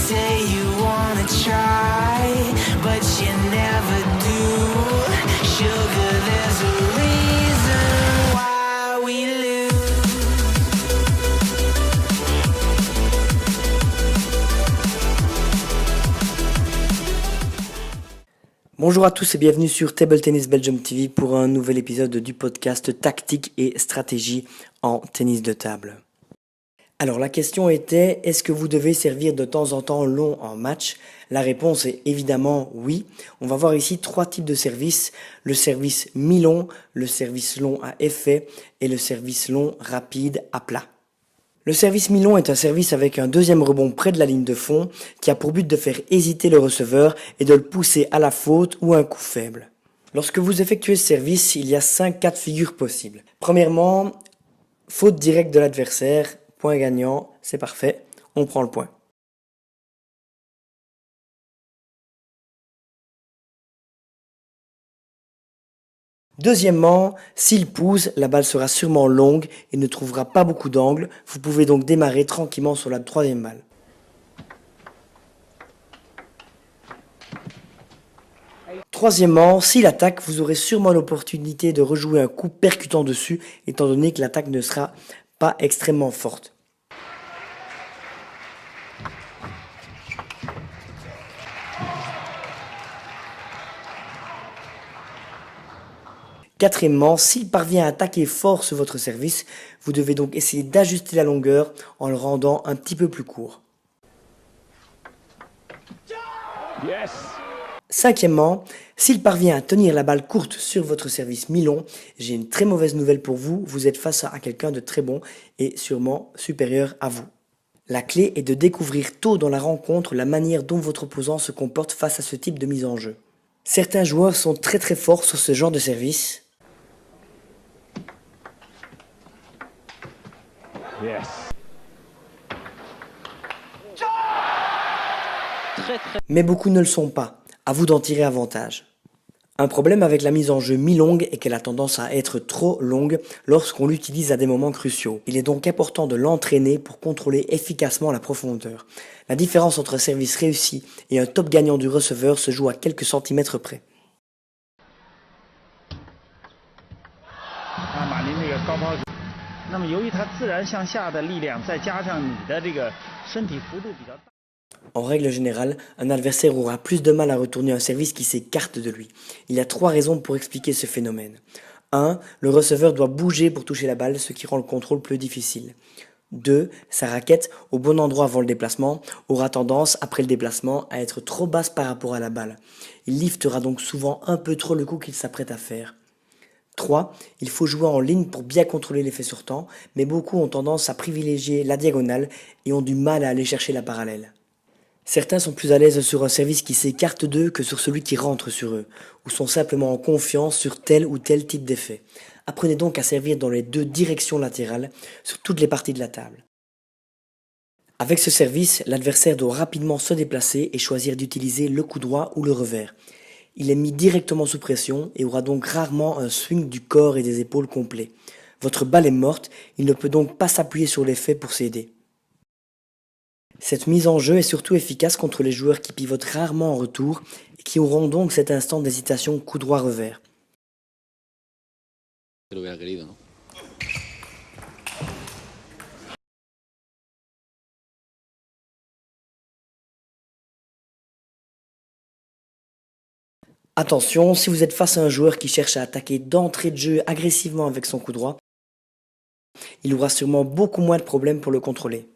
say you wanna try, but you never do. Sugar, there's a reason why we lose. Bonjour à tous et bienvenue sur Table Tennis Belgium TV pour un nouvel épisode du podcast Tactique et stratégie en tennis de table. Alors la question était, est-ce que vous devez servir de temps en temps long en match? La réponse est évidemment oui. On va voir ici trois types de services, le service mi-long, le service long à effet et le service long rapide à plat. Le service mi-long est un service avec un deuxième rebond près de la ligne de fond qui a pour but de faire hésiter le receveur et de le pousser à la faute ou à un coup faible. Lorsque vous effectuez ce service, il y a 5 cas de figure possibles. Premièrement, faute directe de l'adversaire, point gagnant, c'est parfait, on prend le point. Deuxièmement, s'il pousse, la balle sera sûrement longue et ne trouvera pas beaucoup d'angle. Vous pouvez donc démarrer tranquillement sur la troisième balle. Troisièmement, s'il attaque, vous aurez sûrement l'opportunité de rejouer un coup percutant dessus, étant donné que l'attaque ne sera pas extrêmement forte. Quatrièmement, s'il parvient à attaquer fort sur votre service, vous devez donc essayer d'ajuster la longueur en le rendant un petit peu plus court. Yes. Cinquièmement, s'il parvient à tenir la balle courte sur votre service mi-long, j'ai une très mauvaise nouvelle pour vous, vous êtes face à quelqu'un de très bon et sûrement supérieur à vous. La clé est de découvrir tôt dans la rencontre la manière dont votre opposant se comporte face à ce type de mise en jeu. Certains joueurs sont très forts sur ce genre de service. Yes. Mais beaucoup ne le sont pas. À vous d'en tirer avantage. Un problème avec la mise en jeu mi-longue est qu'elle a tendance à être trop longue lorsqu'on l'utilise à des moments cruciaux. Il est donc important de l'entraîner pour contrôler efficacement la profondeur. La différence entre un service réussi et un top gagnant du receveur se joue à quelques centimètres près. 马林这个高抛，那么由于它自然向下的力量，再加上你的这个身体幅度比较大。 En règle générale, un adversaire aura plus de mal à retourner un service qui s'écarte de lui. Il y a 3 raisons pour expliquer ce phénomène. 1. Le receveur doit bouger pour toucher la balle, ce qui rend le contrôle plus difficile. 2. Sa raquette, au bon endroit avant le déplacement, aura tendance, après le déplacement, à être trop basse par rapport à la balle. Il liftera donc souvent un peu trop le coup qu'il s'apprête à faire. 3. Il faut jouer en ligne pour bien contrôler l'effet sur temps, mais beaucoup ont tendance à privilégier la diagonale et ont du mal à aller chercher la parallèle. Certains sont plus à l'aise sur un service qui s'écarte d'eux que sur celui qui rentre sur eux, ou sont simplement en confiance sur tel ou tel type d'effet. Apprenez donc à servir dans les 2 directions latérales sur toutes les parties de la table. Avec ce service, l'adversaire doit rapidement se déplacer et choisir d'utiliser le coup droit ou le revers. Il est mis directement sous pression et aura donc rarement un swing du corps et des épaules complet. Votre balle est morte, il ne peut donc pas s'appuyer sur l'effet pour s'aider. Cette mise en jeu est surtout efficace contre les joueurs qui pivotent rarement en retour et qui auront donc cet instant d'hésitation coup droit revers. Attention, si vous êtes face à un joueur qui cherche à attaquer d'entrée de jeu agressivement avec son coup droit, il aura sûrement beaucoup moins de problèmes pour le contrôler.